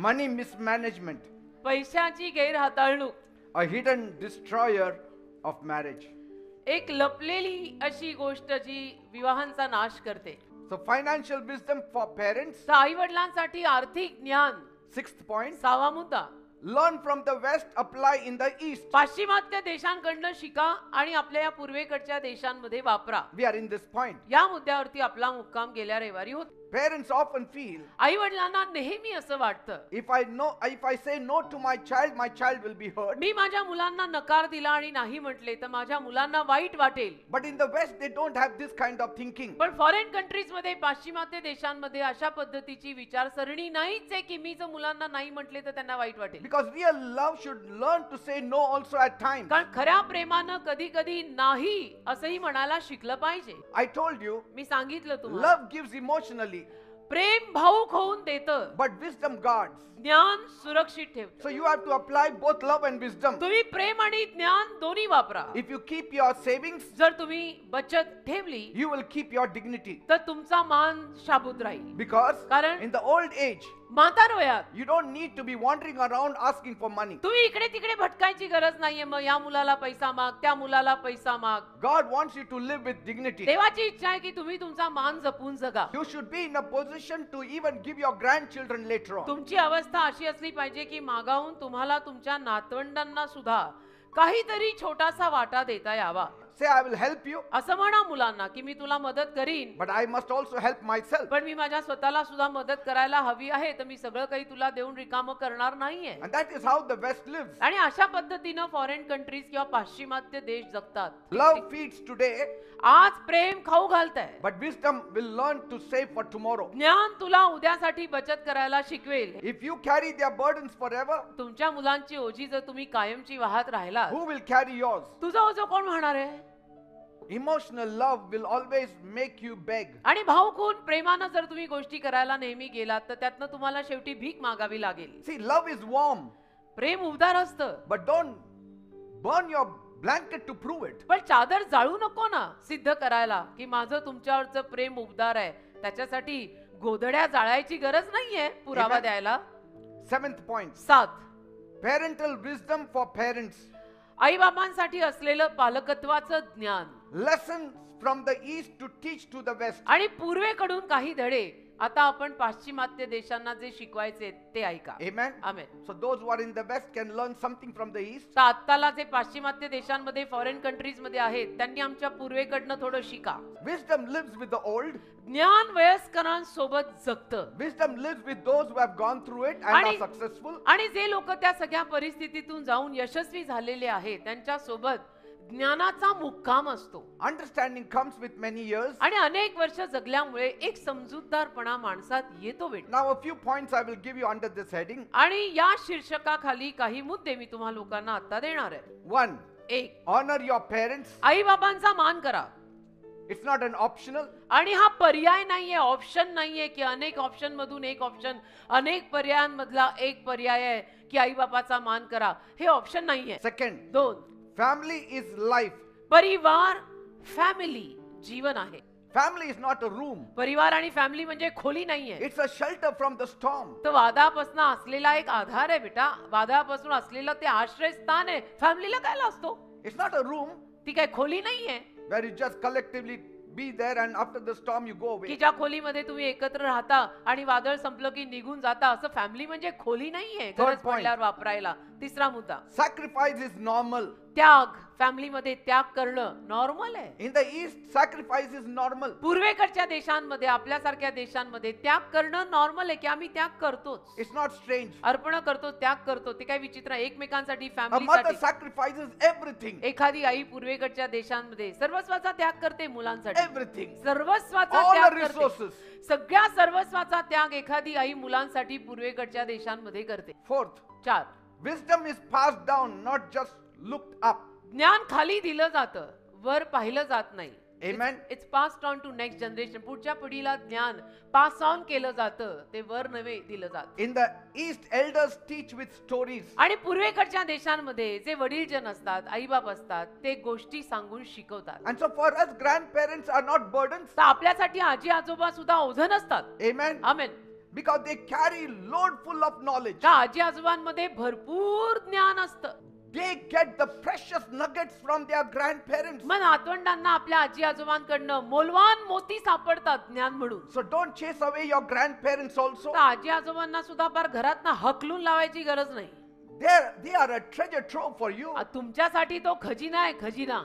Money mismanagement, पैशाची गैरहाताळणूक, a hidden destroyer of marriage. एक लपलेली अशी गोष्ट जी विवाहांचा नाश करते. So financial wisdom for parents. आई वडिलांसाठी आर्थिक ज्ञान. Sixth point. 6वा मुद्दा, Learn from the West, apply in the East. पाश्चिमात्य देशांकडनं शिका आणि आपल्या या पूर्वेकडच्या देशांमध्ये वापरा. We are in this point. या मुद्द्यावरती आपला मुक्काम गेल्या रविवारी होता. Parents often feel, आई वडिलांना नेहमी असं वाटतं, if I say no to my child will be hurt. मी माझ्या मुलांना नकार दिला आणि नाही म्हटले तर माझ्या मुलांना वाईट वाटेल. But in the West they don't have this kind of thinking. पण फॉरेन कंट्रीज मध्ये, पाश्चिमात्य देशांमध्ये अशा पद्धतीची विचारसरणी नाहीच आहे की मी जर मुलांना नाही म्हटले तर त्यांना वाईट वाटेल. Because real love should learn to say no also at times. कारण खऱ्या प्रेमानं कधी कधी नाही असंही म्हणायला शिकलं पाहिजे. I told you, मी सांगितलं तुम्हाला, love gives emotionally, प्रेम भावुक होऊन देतं, but wisdom guards. ज्ञान सुरक्षित ठेवतं. So you have to apply both love and wisdom. तुम्ही प्रेम आणि ज्ञान दोन्ही वापरा. If you keep your savings, जर तुम्ही बचत ठेवली you will keep your dignity. तर तुमचा मान शाबूत राहील. Because कारण in the old age, म्हातार वयात you don't need to be wandering around asking for money. तुम्ही इकडे तिकडे भटकायची गरज नाहीये. मग या मुलाला पैसा माग, त्या मुलाला पैसा माग. God wants you to live with dignity. देवाची इच्छा आहे की तुम्ही तुमचा मान जपून जगा. You should be in a position to even give your grandchildren later on. तुमची अवस्था अशी असली पाहिजे की मागाहून तुम्हाला तुमच्या नातवंडांना सुद्धा काहीतरी छोटासा वाटा देता यावा. Say, I will help you, असं म्हणा मुलांना की मी तुला मदत करीन, but I must also help myself. पण मी माझ्या स्वतःला सुद्धा मदत करायला हवी आहे. तर मी सगळं काही तुला देऊन रिकामं करणार नाहीये. And that is how the West lives. आणि अशा पद्धतीनं फॉरेन कंट्रीज किंवा पाश्चिमात्य देश जगतात. Love feeds today, आज प्रेम खाऊ घालतंय, but wisdom will learn to save for tomorrow. ज्ञान तुला उद्यासाठी बचत करायला शिकवेल. If you carry their burdens forever, तुमच्या मुलांची ओझी जर तुम्ही कायमची वाहत राहिला, who will carry yours? तुझं ओझं कोण वाहणार आहे? Emotional love will always make you beg. आणि भावूक प्रेमानं जर तुम्ही गोष्टी करायला नेहमी गेलात तर त्यातनं तुम्हाला शेवटी भीक मागावी लागेल. See, love is warm, प्रेम उबदार असतं, but don't burn your blanket to prove it. पण चादर जाळू नको ना सिद्ध करायला की माझं तुमच्यावरचं प्रेम उबदार आहे. त्याच्यासाठी गोधड्या जाळायची गरज नाहीये पुरावा Amen. द्यायला. Seventh point, 7, parental wisdom for parents. आई बाबांसाठी असलेलं पालकत्वाचं ज्ञान. Lessons from the East to teach to the West. आणि पूर्वेकडून काही धडे आता आपण पाश्चिमात्य देशांना जे शिकवायचे ते ऐका. Amen. Amen. So those who are in the West can learn something from the East. तर आत्ताला जे पाश्चिमात्य देशांमध्ये, फॉरेन कंट्रीज मध्ये आहेत, त्यांनी आमच्या पूर्वेकडनं थोडं शिका. Wisdom lives with the old. ज्ञान वयस्करांसोबत जगतं. Wisdom lives with those who have gone through it and are successful. आणि जे लोक त्या सगळ्या परिस्थितीतून जाऊन यशस्वी झालेले आहेत त्यांच्या सोबत ज्ञानाचा मुक्काम असतो. Understanding comes with many years. आणि अनेक वर्ष जगल्यामुळे एक समजूतदारपणा माणसात येतो बेटा. Now a few points I will give you under this heading. आणि या शीर्षकाखाली काही मुद्दे मी तुम्हा लोकांना आता देणार आहे. 1. 1. Honor your parents. आई बाबांचा मान करा. It's not an optional. आणि हा पर्याय नाहीये, ऑप्शन नाहीये की अनेक ऑप्शन मधून एक ऑप्शन, अनेक पर्यायांमधला एक पर्याय आहे की आई बाबाचा मान करा. हे ऑप्शन नाहीये. 2. 2. Family is life. परिवार, फॅमिली जीवन आहे. Family is not a room. परिवार आणि फॅमिली म्हणजे खोली नाहीये. It's a shelter from the storm. तो वादापासून असलेला एक आधार आहे बेटा. वादापासून असलेलं ते आश्रयस्थान आहे. फॅमिलीला काय असतो? It's not a room ती काय खोली नाहीये where you just collectively be there and after the storm you go की away. ज्या खोलीमध्ये तुम्ही एकत्र राहता आणि वादळ संपलं की निघून जाता. असं फॅमिली म्हणजे खोली नाहीये गरज point. पडल्यावर वापरायला. 3रा मुद्दा, Sacrifice is normal. त्याग. फॅमिलीमध्ये त्याग करणं नॉर्मल आहे. In the East, sacrifice is normal. पूर्वेकडच्या देशांमध्ये, आपल्यासारख्या देशांमध्ये त्याग करणं नॉर्मल आहे की आम्ही त्याग करतोच. It's not strange. अर्पण करतो, त्याग करतो. ते काय विचित्र आहे? एकमेकांसाठी, A mother फॅमिलीसाठी. sacrifices everything. एखादी आई पूर्वेकडच्या देशांमध्ये सर्वस्वाचा त्याग करते मुलांसाठी. Everything. सर्वस्वाचा All the त्याग करते. resources. सगळ्या सर्वस्वाचा त्याग एखादी आई मुलांसाठी पूर्वेकडच्या देशांमध्ये करते. 4th, 4. wisdom is passed down, not just looked up. ज्ञान खाली दिलं जातं, वर पाहिलं जात नाही. Amen. It's passed on to next generation. पुढच्या पिढीला ज्ञान पास ऑन केलं जातं, ते वर नव्हे दिलं जातं. In the East, elders teach with stories. आणि पूर्वेकडच्या देशांमध्ये जे वडीलजन असतात, आईबाप असतात, ते गोष्टी सांगून शिकवतात. And so for us, grandparents are not burdens. तर आपल्यासाठी आजी आजोबा सुद्धा ओझं नसतात. Amen. Amen. Because they carry load full of knowledge. का आजी आजोबांमध्ये भरपूर ज्ञान असतं. They get the precious nuggets from their grandparents. मग नातवंडांना आपल्या आजी आजोबांकडनं मोलवान मोती सापडतात ज्ञान म्हणून. So don't chase away your grandparents also. तर आजी आजोबांना सुद्धा फार घरात हकलून लावायची गरज नाही. They are a treasure trove for you. तुमच्यासाठी तो खजिना आहे, खजिना.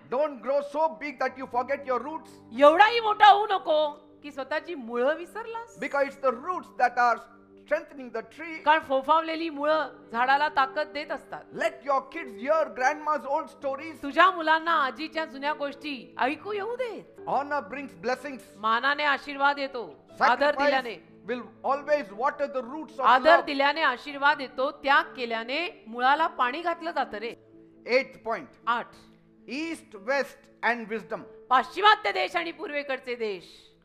Don't grow so big that you forget your roots. एवढाही मोठा होऊ नको की स्वतःची मुळं विसरलास. Because it's the roots that are strengthening the tree. कारण फोफावलेली मुळं झाडाला ताकद देत असतात. Let your kids hear grandma's old stories. तुझ्या मुलांना आजीच्या जुन्या गोष्टी ऐकू येऊ दे. Honor brings blessings. मानाने आशीर्वाद येतो. आदर दिल्याने Will always water the roots of आदर love. दिल्याने आशीर्वाद येतो. त्याग केल्याने मुळाला पाणी घातलं जातं रे. 8th point. 8. East, West and wisdom. पाश्चिमात्य देश आणि पूर्वेकडचे देश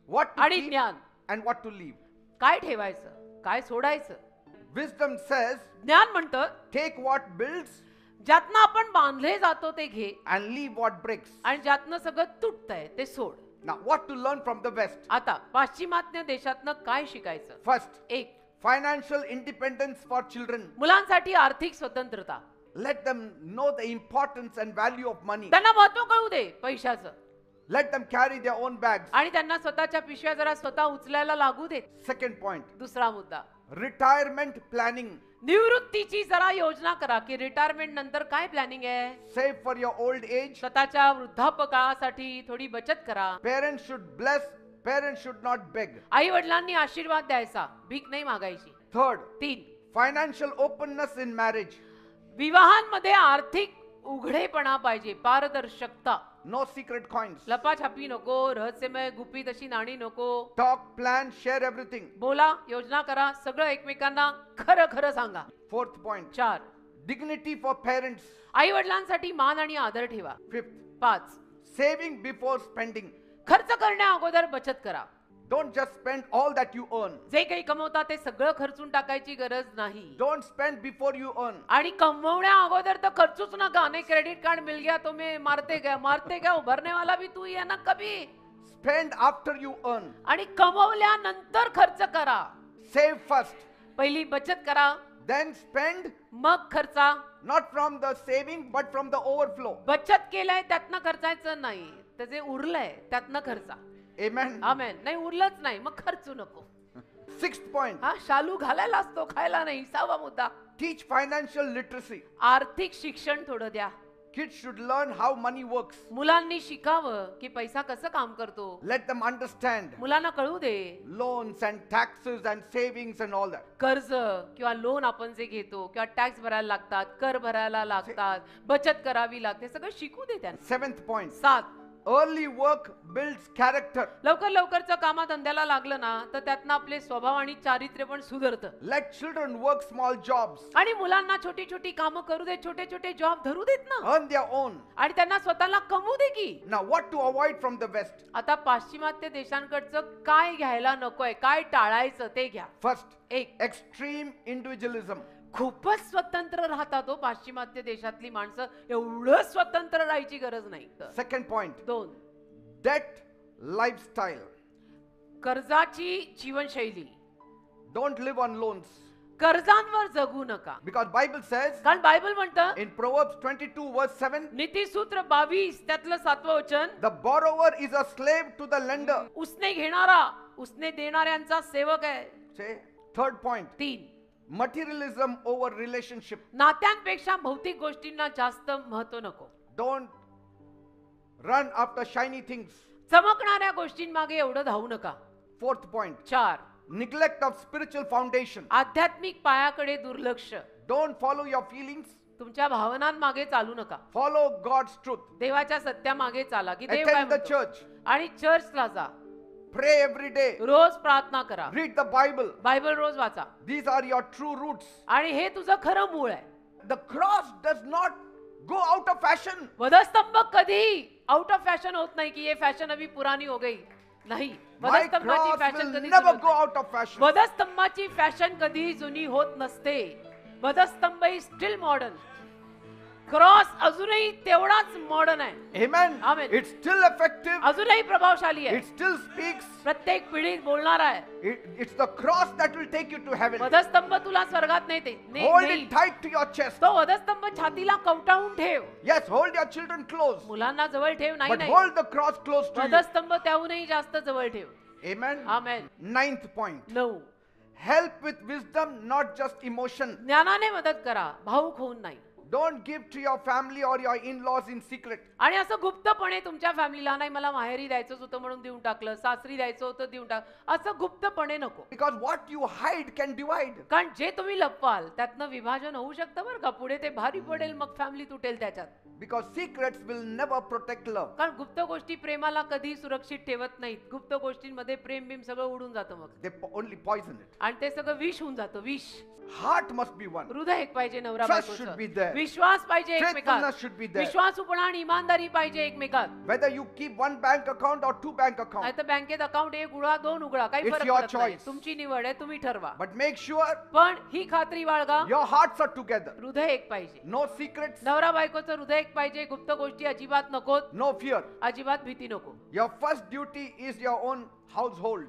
What to आणि keep ज्ञान. and what to leave. काय ठेवायचं, काय सोडायचं. Wisdom says, ज्ञान म्हणतं take what builds ज्यातनं आपण बांधले जातो ते घे and leave what breaks. आणि ज्यातनं सगळं तुटतंय ते सोड. Now, what to learn from the West? आता पाश्चिमात्य देशातनं काय शिकायचं. First, 1. financial independence for children. मुलांसाठी आर्थिक स्वतंत्रता. Let them know the importance and value of money. त्यांना महत्व कळू दे पैशाचं. Let them carry their own bags. आणि त्यांना स्वतःच्या पिशव्या जरा स्वतः उचलायला लागू देत. Second point, दुसरा मुद्दा, retirement planning. निवृत्तीची जरा योजना करा की रिटायरमेंट नंतर काय प्लॅनिंग आहे. Save for your old age. स्वतःच्या वृद्धापकाळासाठी थोडी बचत करा. Parents should bless. Parents should not beg. आई वडिलांनी आशीर्वाद द्यायचा, भीक नाही मागायची. Third, 3. financial openness in marriage. विवाहांमध्ये आर्थिक उघडेपणा पाहिजे, पारदर्शकता. No secret coins. लपाछपी नको, रहस्यमय गुपित अशी नाणी नको. Talk, plan, share everything. बोला, योजना करा, सगळं एकमेकांना खरं खरं सांगा. Fourth point, 4. dignity for parents. आई वडिलांसाठी मान आणि आदर ठेवा. Fifth, 5. saving before spending. खर्च करण्या अगोदर बचत करा. Don't just spend all that you earn. जे काही कमवता ते सगळं खर्चून टाकायची गरज नाही. Don't spend before you earn. आणि कमवण्या अगोदर तर खर्चूच नका. नाही क्रेडिट कार्ड मिल गया तो मैं मारते गया उभरने वाला भी तू ये ना कभी. Spend after you earn. आणि कमवल्यानंतर खर्च करा. Save first. पहिली बचत करा, Then spend, मग खर्चा. not from the saving but from the overflow. बचत केलंय त्यातनं खर्चायचं नाही, तर जे उरलंय त्यातनं खर्चा. Amen. आमेन. नाही उरलंच नाही मग खर्चू नको. Sixth point, हा शालू घालायला असतो, खायला नाही. 6वा मुद्दा, teach financial literacy. आर्थिक शिक्षण थोडं द्या. Kids should learn how money works. मुलांनी शिकावं की पैसा कसं काम करतो. Let them understand मुलांना कळू दे. loans and taxes and savings and all that. कर्ज किंवा लोन आपण जे घेतो किंवा टॅक्स भरायला लागतात, कर भरायला लागतात, बचत करावी लागते, सगळं शिकू दे त्यांना. Seventh point, 7. early work builds character. लवकर लवकरचं कामाधंद्याला लागलं ना तर त्यातनं आपले स्वभाव आणि चारित्र्य पण सुधारतं. Let children work small jobs. आणि मुलांना छोटी छोटी कामं करू दे, छोटे छोटे जॉब धरू देत ना. Earn their own. आणि त्यांना स्वतःला कमवू दे की. Now what to avoid from the West? आता पाश्चिमात्य देशांकडचं काय घ्यायला नकोय, काय टाळायचं ते घ्या. First, 1. extreme individualism. खूपच स्वतंत्र राहतात हो पाश्चिमात्य देशातली माणसं. एवढं स्वतंत्र राहायची गरज नाही. Second point, 2. debt lifestyle. कर्जाची जीवनशैली. Don't live on loans. कर्जांवर जगू नका. Because Bible says कारण बायबल म्हणतं in Proverbs 22 verse 7, नीतिसूत्र 22 त्यातलं 7वं वचन, the borrower is a slave to the lender. उसने घेणारा उसने देणाऱ्यांचा सेवक आहे. Say, third point, 3. materialism over relationship. नात्यांपेक्षा भौतिक गोष्टींना जास्त महत्व नको. Don't run after shiny things. चमकणाऱ्या गोष्टींमागे एवढं धावू नका. Fourth point, 4. neglect of spiritual foundation. आध्यात्मिक पायाकडे दुर्लक्ष. Don't follow your feelings. तुमच्या भावनांमागे चालू नका. Follow God's truth. देवाच्या सत्यामागे चाला की देव काय Attend the म्हणतो. church. आणि चर्चला जा. Pray every day. रोज प्रार्थना करा. Read the Bible. बायबल रोज वाचा. These are your true roots. आणि हे तुझं खरं मूळ आहे. The cross does not go out of fashion. वधस्तंभ कधी आउट ऑफ फॅशन होत नाही की ये फॅशन अभी पुरानी हो गई. नाही, My वधस्तंभाची cross फॅशन will कधी never जुनी go होत out of नाही. fashion. वधस्तंभाची फॅशन कधी जुनी होत नसते. वधस्तंभ इज स्टील मॉडर्न. क्रॉस अजूनही तेवढाच मॉडर्न आहे. Amen. Amen. It's still effective. अजूनही प्रभावशाली आहे. It still speaks. प्रत्येक पिढीत बोलणार आहे. It's the cross that will take you to heaven. वधस्तंभ तुला स्वर्गात नेते. Hold नेईल. it tight to your chest. तो वधस्तंभ छातीला कवटाळून ठेव. Yes, hold your children close. मुलांना जवळ ठेव. नाही But नाही, hold the cross close to you. वधस्तंभ त्याहूनही जास्त जवळ ठेव. Amen. Amen. 9th point. 9. Help with wisdom, not just emotion. ज्ञानाने मदत करा, भावुक होऊन नाही. Don't give to your family or your in-laws in secret. आणि असं गुप्तपणे तुमच्या फॅमिलीला नाही मला माहेरी द्यायचंच होतं म्हणून देऊन टाकलं, सासरी द्यायचं होतं देऊन टाक, असं गुप्तपणे नको. Because what you hide can divide. कारण जे तुम्ही लपवाल त्यातनं विभाजन होऊ शकतं बरं का. पुढे ते भारी पडेल, मग फॅमिली तुटेल त्याच्यात. Because secrets will never protect love. कारण गुप्त गोष्टी प्रेमाला कधी सुरक्षित ठेवत नाहीत. गुप्त गोष्टींमध्ये प्रेम बिम सगळं उडून जातं मग. They only poison it. आणि ते सगळं विष होऊन जातं. विष. Heart must be one. हृदय एक पाहिजे नवरा Trust should be there. बायकोचं. विश्वास पाहिजे एकमेकात. Faithfulness should be there. विश्वासूपणा आणि इमानदारी पाहिजे एकमेकात. Whether you keep one bank account or two bank accounts. नाहीतर बँकेत अकाउंट एक उघडा दोन उघडा काही It's फरक your पडत नाही. choice. तुमची निवड आहे, तुम्ही ठरवा. But make sure पण ही खात्री बाळगा, your hearts are together. हृदय एक पाहिजे. No secrets, नवरा बायकोचं हृदय एक पाहिजे. गुप्त गोष्टी अजिबात नकोत. no fear. अजिबात भीती नको. Your first duty is your own household.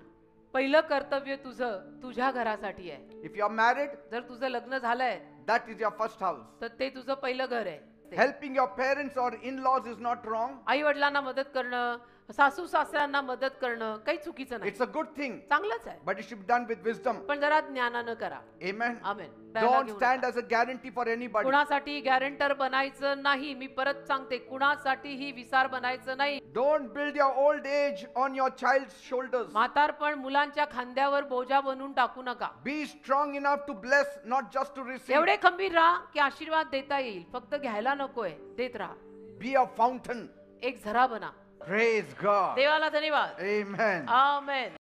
पहिलं कर्तव्य तुझं तुझ्या घरासाठी आहे. If you are married, जर तुझं लग्न झालंय that is your first house. तर ते तुझं पहिलं घर आहे. Helping your parents or in-laws is not wrong. आई वडिलांना मदत करणं, सासू सासऱ्यांना मदत करणं काही चुकीचं नाही. It's a good thing. चांगलंच आहे. But it should be done with wisdom. पण जरा ज्ञानानं करा. Amen. Amen. Don't stand as a guarantee for anybody. कुणासाठी गॅरंटर बनायचं नाही. मी परत सांगते, कुणासाठीही विसार बनायचं नाही. Don't build your old age on your child's shoulders. म्हातारपण मुलांच्या खांद्यावर बोजा बनवून टाकू नका. Be strong enough to bless, not just to receive. एवढे खंबीर राहा की आशीर्वाद देता येईल. फक्त घ्यायला नकोय, देत राहा. Be a fountain. एक झरा बना. Praise God. देवाला धन्यवाद. Amen. आमेन.